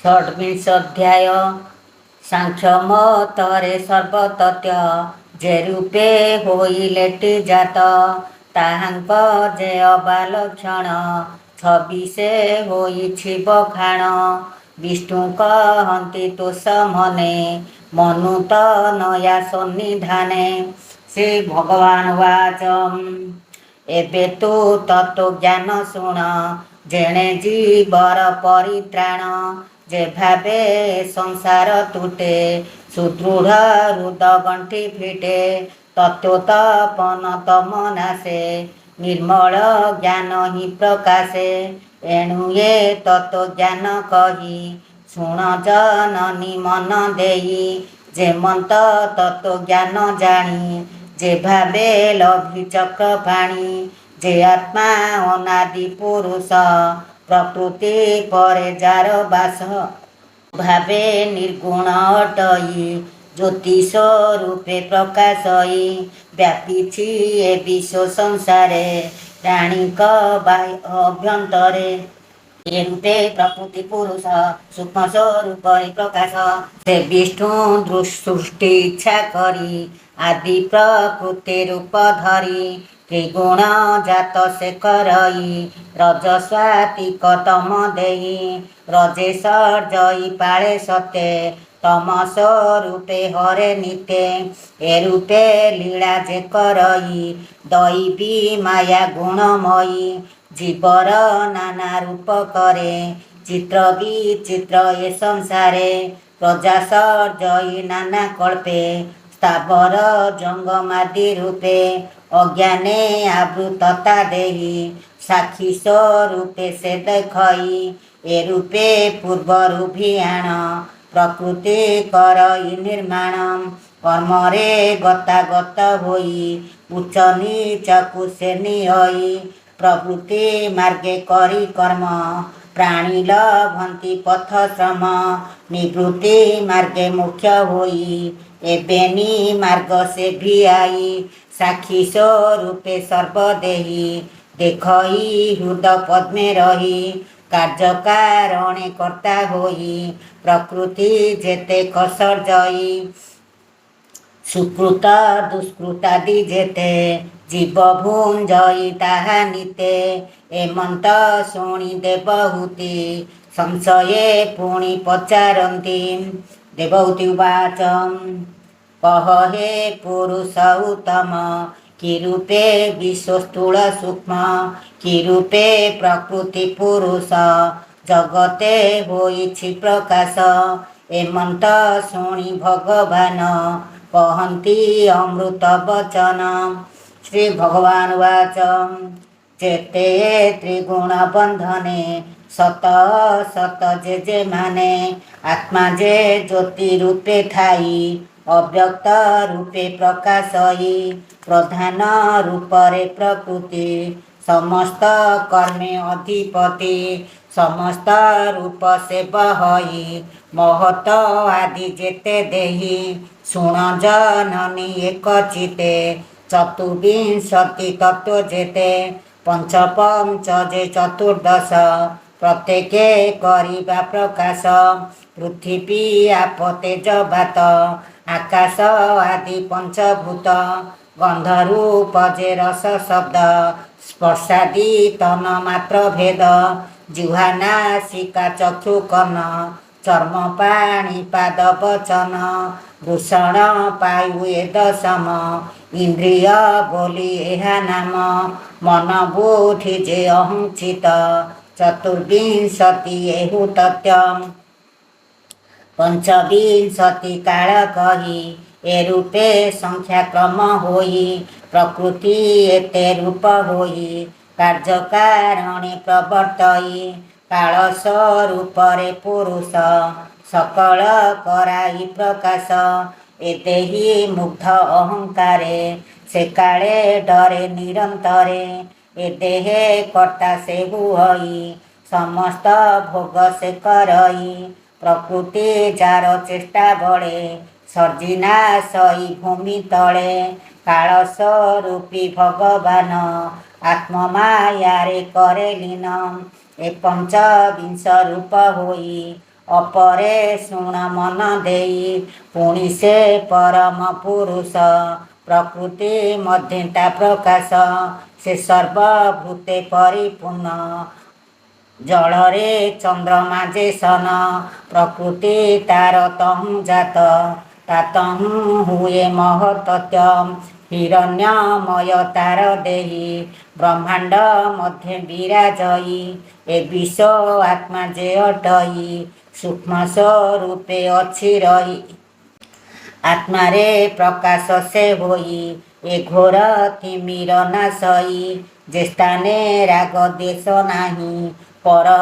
षड्विंश अध्याय सांख्य मतरे सर्वतत्य जे रूपे होइलेटी जात ताहांक जे अबालक्षण छबिसे होइछि बखाण विष्णु कहन्ति तोष मने मनुत नया सन्निधाने। श्री भगवान वाच एबे तु तत्वज्ञान शुण जेणे जीवर परित्राण जे भावे संसार तुटे सुदृढ़ रुद गंठी फिटे तत्वोत्पन तम नाशे निर्मल ज्ञान ही प्रकाशे। एणु ये तत्व ज्ञान कही शुण जननी मन देई जेमंत तत्व ज्ञान जानी जे भावे लभी चक्र पाणी जे आत्मा अनादि पुरुष प्रकृति परे जार बास भावे निर्गुण अटई ज्योतिष रूपे प्रकाशई व्यापीछि ए विश्व संसारे प्राणिक अभ्यंतरे। ये रूपे प्रकृति पुरुष सूक्ष्म स्वरूप प्रकाश से विष्णु सृष्टि इच्छा करी आदि प्रकृति रूप धरी त्रिगुण जात से करई रजस्वातिक तम देई रजेश जई पाळे सते तमस रूपे हरे निते। ए रूपे लीला जे करई दैवी माया गुणमयी जीवर नाना रूप करे चित्र विचित्र ए संसारे प्रजा सर्जई नाना कल्पे स्थावर जंगमादि रूपे अज्ञाने आवृतता देही साक्षी स्वरूपे से देखई। ए रूपे पूर्वरु भियाण प्रकृति करई निर्माण कर्मरे गतागत होई उच्च नीचकु से निहई प्रवृत्ति मार्गे करी कर्म प्राणी लभंती पथ श्रम निवृत्ति मार्गे मुख्य होई एबेनी मार्ग से भियाई साक्षी स्वरूपे सर्वदेही देखई हृद पद्मे रही कार्यकारणे कर्ता होई प्रकृति जेते कसर्जई सुकृत दुष्कृतादि जेते जीव भुंजई ताहा निते। एमंत शुणी देवहूति संशये पुणी पचारती देवहूति उवाच कह हे पुरुष उत्तम कि रूपे विश्वस्थूल सूक्ष्म कि रूपे प्रकृति पुरुष जगते होइछि प्रकाश। एमंत शुणी भगवान कहन्ति अमृत वचन। श्री भगवान वाच चेते त्रिगुण बंधने सत सत जे जे माने आत्मा जे ज्योति रूपे थाई अव्यक्त रूपे प्रकाशई प्रधान रूपरे प्रकृति समस्त कर्मे अधिपति समस्त रूप से बहई महत आदि जेते देही शुण जननी एक चिते चतुर्विंशति तत्व जेते पंचपंच जे चतुर्दश प्रत्येके करिबा प्रकाश पृथ्वी आप तेज बात आकाश आदि पंचभूत गंधरूप जे रस शब्द स्पर्शादि तन मात्र भेद जिह्वा नासिका चक्षु कर्ण चर्म पाणी पाद वचन भूषण पायु ए दशम इंद्रिय बोली एहा नाम मन बुद्धि जे अहंचित चतुर्विंशति एहु तथ्य पंचविंशति काल कही। ए रूपे संख्या क्रम होई प्रकृति एते रूप होई कार्यकारणे प्रवर्तई काल स्वरूपरे पुरुष सकल कराई प्रकाश एते ही मुग्ध अहंकारे से काले डरे निरंतरे ए देहे कर्ता से हुई समस्त भोग से करई प्रकृति जार चेष्टा बड़े सर्जिना सही भूमि तले काल स्वरूपी भगवान आत्ममायारे करे लीन ए पंचविंश रूप होई ଅପରେ ଶୁଣ ମନ ଦେଇ ପୁଣି ସେ ପରମ ପୁରୁଷ ପ୍ରକୃତି ମଧ୍ୟତା ପ୍ରକାଶ ସେ ସର୍ବଭୂତେ ପରିପୂର୍ଣ୍ଣ ଜଳରେ ଚନ୍ଦ୍ରମା ଯେ ସନ ପ୍ରକୃତି ତାର ତହୁଁ ଜାତ ତା ତହୁଁ ହୁଏ ମହତତ୍ୱ ହିରଣ୍ୟମୟ ତାର ଦେହି ବ୍ରହ୍ମାଣ୍ଡ ମଧ୍ୟ ବିରାଜଇ ଏ ବିଶ୍ୱ ଆତ୍ମା ଯେ ଅଟଇ ସୂକ୍ଷ୍ମ ସ୍ୱରୂପେ ଅଛି ରହି ଆତ୍ମାରେ ପ୍ରକାଶ ସେ ହୋଇ ଏ ଘୋର ତିମିର ନାଶଇ ଯେ ସ୍ଥାନେ ରାଗ ଦେଶ ନାହିଁ ପର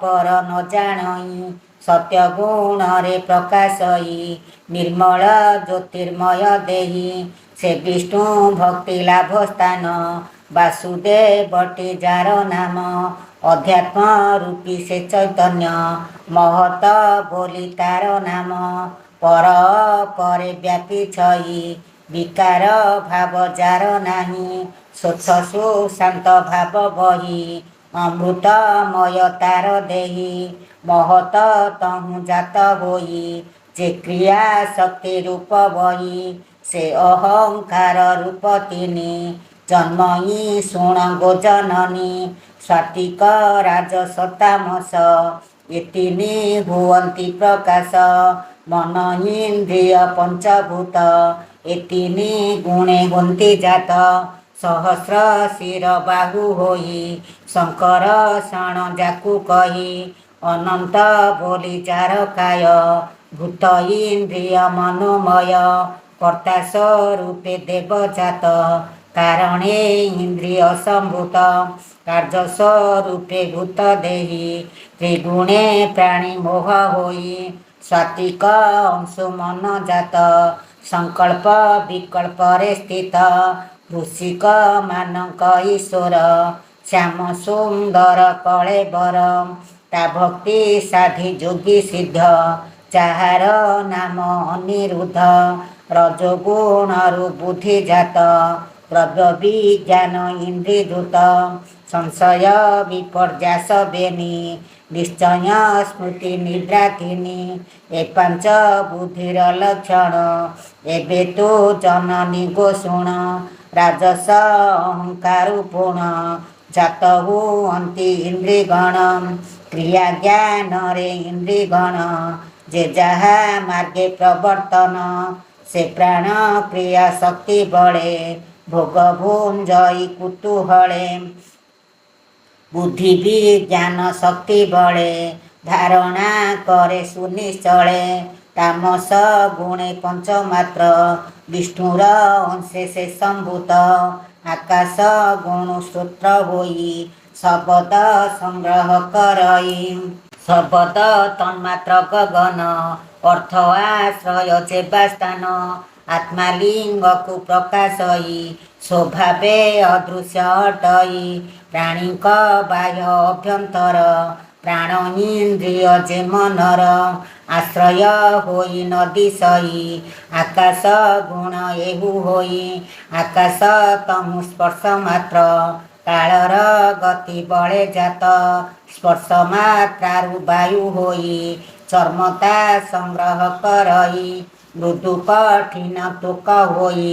ପର ନ ଜାଣଇ ସତ୍ୟ ଗୁଣରେ ପ୍ରକାଶଇ ନିର୍ମଳ ଜ୍ୟୋତିର୍ମୟ ଦେହି ସେ ବିଷ୍ଣୁ ଭକ୍ତି ଲାଭ ସ୍ଥାନ ବାସୁଦେବଟି ଯାର ନାମ ଅଧ୍ୟାତ୍ମ ରୂପୀ ସେ ଚୈତନ୍ୟ ମହତ ବୋଲି ତାର ନାମ ପର ପରେ ବ୍ୟାପିଛଇ ବିକାର ଭାବ ଯାର ନାହିଁ ସ୍ୱଚ୍ଛ ସୁଶାନ୍ତ ଭାବ ବହି ଅମୃତମୟ ତାର ଦେହି ମହତ ତହୁଁ ଜାତ ହୋଇ ଯେ କ୍ରିୟା ଶକ୍ତି ରୂପ ବହି ସେ ଅହଙ୍କାର ରୂପ ତିନି ଜନ୍ମଇ ଶୁଣ ଗୋ ଜନନୀ ସ୍ୱାତିକ ରାଜସତାମସ ଏ ତିନି ହୁଅନ୍ତି ପ୍ରକାଶ ମନ ଇନ୍ଦ୍ରିୟ ପଞ୍ଚଭୂତ ଏ ତିନି ଗୁଣେ ହୁଅନ୍ତି ଜାତ ସହସ୍ର ଶିର ବାହୁ ହୋଇ ଶଙ୍କର ଶଣ ଯାକୁ କହି ଅନନ୍ତ ବୋଲି ଯାର କାୟ ଭୂତ ଇନ୍ଦ୍ରିୟ ମନୋମୟ କର୍ତ୍ତା ସ୍ୱରୂପେ ଦେବଜାତ କାରଣେ ଇନ୍ଦ୍ରିୟ ସମ୍ଭୂତ କାର୍ଯ୍ୟ ସ୍ୱରୂପେ ଭୂତ ଦେହି ତ୍ରିଗୁଣେ ପ୍ରାଣୀ ମୋହ ହୋଇ ସ୍ୱାତିକ ଅଂଶୁ ମନ ଜାତ ସଂକଳ୍ପ ବିକଳ୍ପରେ ସ୍ଥିତ ଋଷିକ ମାନଙ୍କ ଈଶ୍ୱର ଶ୍ୟାମ ସୁନ୍ଦର କଳେବର ତା ଭକ୍ତି ସାଧି ଯୋଗୀ ସିଦ୍ଧ ଯାହାର ନାମ ଅନିରୁଦ୍ଧ ରଜୋଗୁଣରୁ ବୁଦ୍ଧି ଜାତ ଦ୍ରବ୍ୟ ବିଜ୍ଞାନ ଇନ୍ଦ୍ରିଧୃତ ସଂଶୟ ବିପର୍ଯ୍ୟାସ ବେନି ନିଶ୍ଚୟ ସ୍ମୃତି ନିଦ୍ରାଥିନୀ ଏ ପାଞ୍ଚ ବୁଦ୍ଧିର ଲକ୍ଷଣ ଏବେ ତୁ ଜନନୀ ଗୋ ଶୁଣ ରାଜସ ଅହଙ୍କାର ପୁଣ ଜାତ ହୁଅନ୍ତି ଇନ୍ଦ୍ରିଗଣ କ୍ରିୟା ଜ୍ଞାନରେ ଇନ୍ଦ୍ରିଗଣ ଯେ ଯାହା ମାର୍ଗେ ପ୍ରବର୍ତ୍ତନ ସେ ପ୍ରାଣ କ୍ରିୟା ଶକ୍ତି ବଳେ ଭୋଗ ଭୁଞ୍ଜଇ କୁତୁହଳେ ବୁଦ୍ଧି ବିଜ୍ଞାନ ଶକ୍ତି ବଳେ ଧାରଣା କରେ ସୁନିଶ୍ଚଳେ ତାମସ ଗୁଣେ ପଞ୍ଚମାତ୍ର ବିଷ୍ଣୁର ଅଂଶେ ସେ ସମ୍ଭୂତ ଆକାଶ ଗୁଣ ସ୍ତୋତ୍ର ହୋଇ ଶବଦ ସଂଗ୍ରହ କରଇ ଶବଦ ତନ୍ମାତ୍ର ଗଗନ ଅର୍ଥ ଆଶ୍ରୟ ଯେବା ସ୍ଥାନ ଆତ୍ମାଲିଙ୍ଗକୁ ପ୍ରକାଶଇ ସ୍ୱଭାବେ ଅଦୃଶ୍ୟ ଅଟଇ ପ୍ରାଣୀଙ୍କ ବାହ୍ୟ ଅଭ୍ୟନ୍ତର ପ୍ରାଣ ଇନ୍ଦ୍ରିୟ ଯେ ମନର ଆଶ୍ରୟ ହୋଇ ନଦିଶଇ ଆକାଶ ଗୁଣ ଏହୁ ହୋଇ ଆକାଶ ତମୁ ସ୍ପର୍ଶ ମାତ୍ର କାଳର ଗତି ବଳେ ଜାତ ସ୍ପର୍ଶ ମାତ୍ରାରୁ ବାୟୁ ହୋଇ ଚର୍ମତା ସଂଗ୍ରହ କରଇ ମୃଦୁ କଠିନ ତୋକ ହୋଇ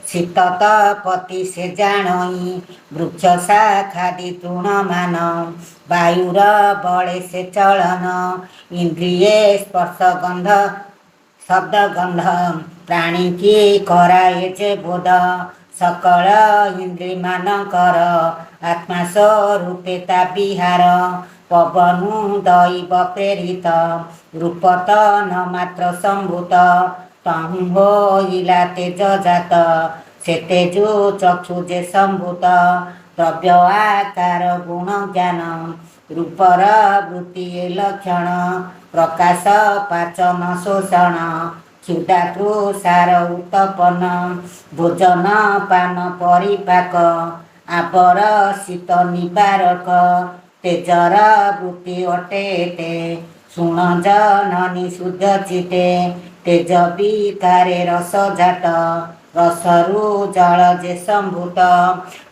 ଶୀତତପତି ସେ ଜାଣଇ ବୃକ୍ଷ ଶାଖାଦି ତୃଣମାନ ବାୟୁର ବଳେ ସେ ଚଳନ ଇନ୍ଦ୍ରିଏ ସ୍ପର୍ଶ ଗନ୍ଧ ଶବ୍ଦ ଗନ୍ଧ ପ୍ରାଣୀ କି କରାଏ ଯେ ବୋଧ ସକଳ ଇନ୍ଦ୍ରିମାନଙ୍କର ଆତ୍ମା ସ୍ୱରୂପେ ତା ବିହାର ପବନୁ ଦୈବ ପ୍ରେରିତ ରୂପତନ ମାତ୍ର ସମ୍ଭୂତ ତହୁଁ ହୋଇଲା ତେଜ ଜାତ ସେ ତେଜୁ ଚକ୍ଷୁ ଯେ ସମ୍ଭୂତ ଦ୍ରବ୍ୟ ଆକାର ଗୁଣ ଜ୍ଞାନ ରୂପର ବୃତ୍ତି ଏ ଲକ୍ଷଣ ପ୍ରକାଶ ପାଚନ ଶୋଷଣ କ୍ଷୁଧା ତୃଷାର ଉତ୍ତପନ ଭୋଜନ ପାନ ପରିପାକ ଆବର ଶୀତ ନିବାରକ ତେଜର ବୃତ୍ତି ଅଟେ ଏତେ ଶୁଣ ଜନନୀ ଶୁଦ୍ଧ ଚିତେ ତେଜ ବିକାରେ ରସ ଜାତ ରସରୁ ଜଳ ଯେ ସମ୍ଭୂତ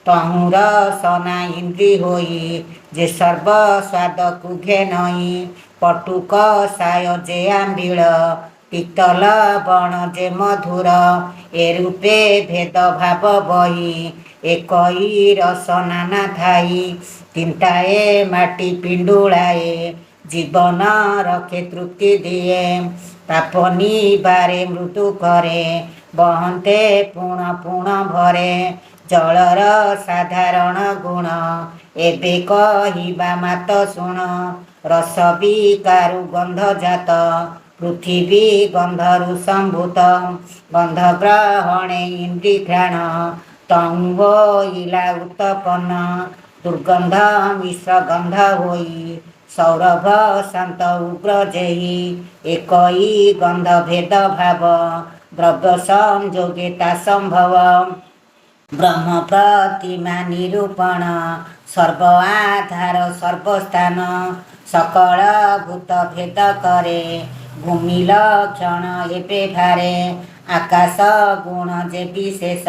ତହୁଁ ରସନା ଇନ୍ଦ୍ରି ହୋଇ ଯେ ସର୍ବ ସ୍ୱାଦକୁ ଘେନଇ पटुक साय जे आंबिळ पितल बण जे मधुर ए रूपे भेद भाव बही एकई रस नाना ଥାଇ ତିନିଟାଏ ମାଟି ପିଣ୍ଡୁଳାଏ ଜୀବନ ରଖେ ତୃପ୍ତି ଦିଏ ପାପ ନିବାରେ ମୃତ୍ୟୁ କରେ ବହନ୍ତେ ପୁଣ ପୁଣ ଭରେ ଜଳର ସାଧାରଣ ଗୁଣ ଏବେ କହିବା ମାତ ଶୁଣ ରସ ବିକାରୁ ଗନ୍ଧ ଜାତ ପୃଥିବୀ ଗନ୍ଧରୁ ସମ୍ଭୂତ ଗନ୍ଧ ଗ୍ରହଣେ ଇନ୍ଦ୍ରି ଘ୍ରାଣ ତଂ ହୋଇଲା ଉତ୍ପନ୍ନ ଦୁର୍ଗନ୍ଧ ମିଶ୍ର ଗନ୍ଧ ହୋଇ ସୌରଭ ଶାନ୍ତ ଉଗ୍ର ଯେହି एकई गंध भेद भाव द्रव्य संयोगे ता संभव ब्रह्म प्रतिमा निरूपण सर्व आधार सर्वस्थान सकल भूत भेद करे भूमि लक्षण एबे भारे आकाश गुण जे विशेष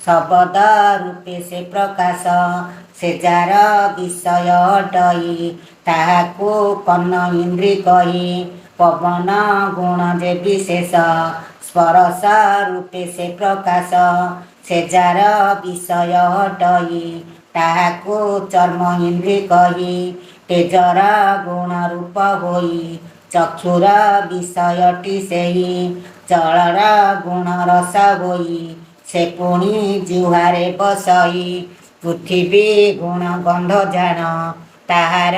शब्द रूपे से प्रकाश से जार विषय अटई ताहाकु कन्न इंद्री कही पवन गुण जे विशेष स्पर्श रूपे से प्रकाश से जार विषय हटई ताहाकु चर्म इंद्री कही तेजर गुण रूप होई चक्षुर विषयटी सेही जलर गुण रस होई से पुणी जिह्वारे बसई पृथिवी गुण गंध जान ताहार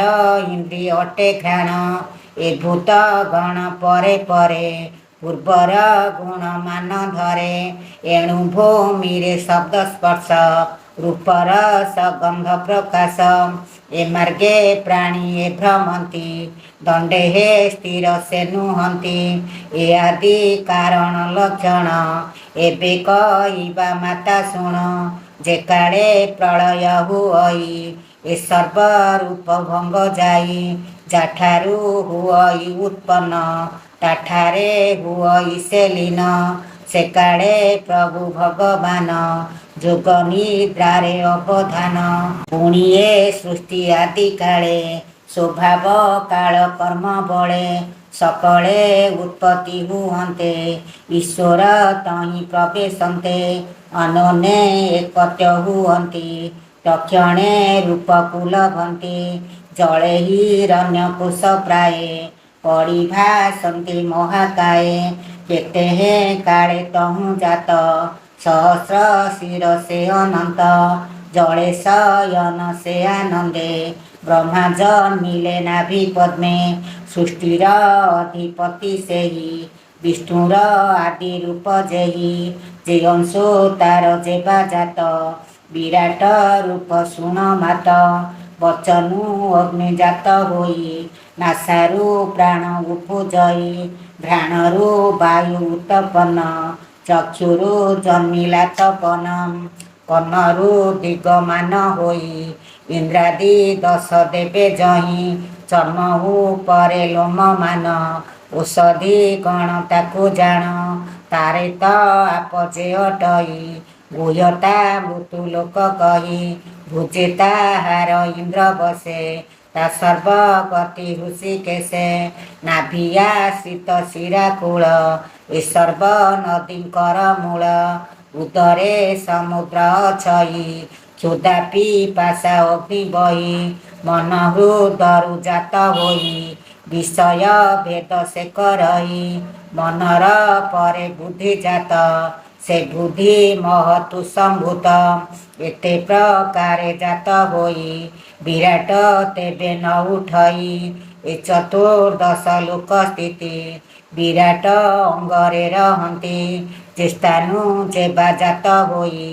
इंद्रिय अटे घ्राण ए भूत गण परे परे पूर्वर गुण मान धरे एणु भूमि रे शब्द स्पर्श रूपर सगंध प्रकाश ए मार्गे प्राणी ए भ्रमंती दंडे हे स्थिर से नुहंती ए आदि कारण लक्षण एबे कहवा माता शुण जे काले प्रलय हुई ए सर्व रूप भंग जाई जाठारू हुई उत्पन्न ताठारे हुई से लीन से काले प्रभु भगवान जोग निद्रारे अवधान पुणी ए सृष्टि आदि काले स्वभाव काल कर्म बले सकले उत्पत्ति हुअन्ते ईश्वर तहि प्रवेशन्ते अनने एकत्य हुअन्ति तक्षणे रूपकुल भन्ति जले हिरण्यकोश प्राय परिभासन्ति महाकाये केते हे काले तहु जात सहस्र शिर से अनंत जले शयन से आनंदे ब्रह्मा जन्मिले नाभि पद्मे सृष्टिर अधिपति सेही विष्णुर आदि रूप जेही जे अंशो तार जेबा जात विराट रूप शुण मात बचनु अग्नि जात होई नासारू प्राण उपजई घ्राणरू वायु उत्पन्न चक्षुरू जन्मिला तपन कन्नरू दिगमान होई इंद्रादि दश देवे जही चर्महु परे लोम मान औषधि गण ताकु जान तारे त आप जे अटई गुह्यता मृत्यु लोक कही भुजे ताहार इंद्र बसे ता सर्व गति ऋषिकेशे नाभिया शीत शिराकूल ए सर्व नदीकर मूल उदरे समुद्र अछई क्षुधा पिपासा अग्नि बही मन हृदयु जात होई विषय भेद से करई मनर परे बुद्धि जात से बुद्धि महतु संभूत एते प्रकारे जात होई विराट तेबे न उठई ए चतुर्दश लोक स्थिति विराट अंगरे रहंती जे स्थानु जेबा जात होई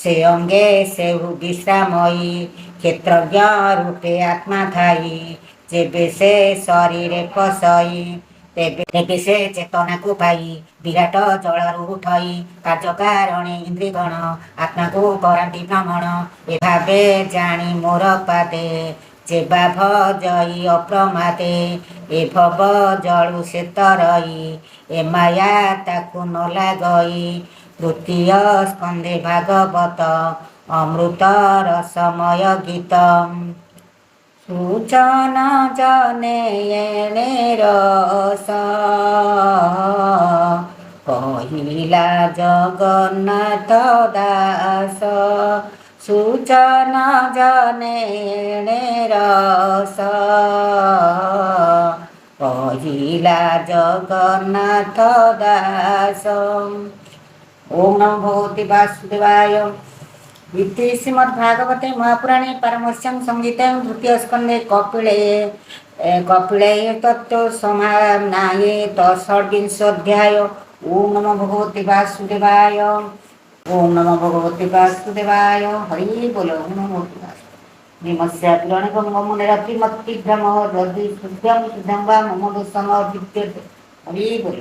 से अंगे सेहु विश्रामयी क्षेत्रज्ञ रूपे आत्मा थाई जेबे से शरीर पसई तेबे से चेतना को पाई विराट जलरू उठई कार्यकारणे इंद्रिगण आत्मा को करांति भ्रमण ए भावे जानी मोर पादे जेबा भजई अप्रमादे ए भव जलु से तरई ए माया ताकु न लागई तृतीय स्कंदे भागवत अमृत रसमय गीत। ସୁଜନ ଜନେ ଏଣେ ରସ କହିଲା ଜଗନ୍ନାଥ ଦାସ। ସୁଜନ ଜନେ ଏଣେ ରସ କହିଲା ଜଗନ୍ନାଥ ଦାସ। ओम नमो भगवते वासुदेवाय। इति श्रीमद्भागवते महापुराणे पारमहंस्यां संहितायां तृतीय स्कन्धे कपिले तत्त्व समानाये षड्विंशोऽध्याय। ओम नमो भगवते वासुदेवाय। ओम नमो भगवते वासुदेवाय। हरि बोल। ओम नमो भगवते वासुदेवाय। मम दोषम हरि बोल।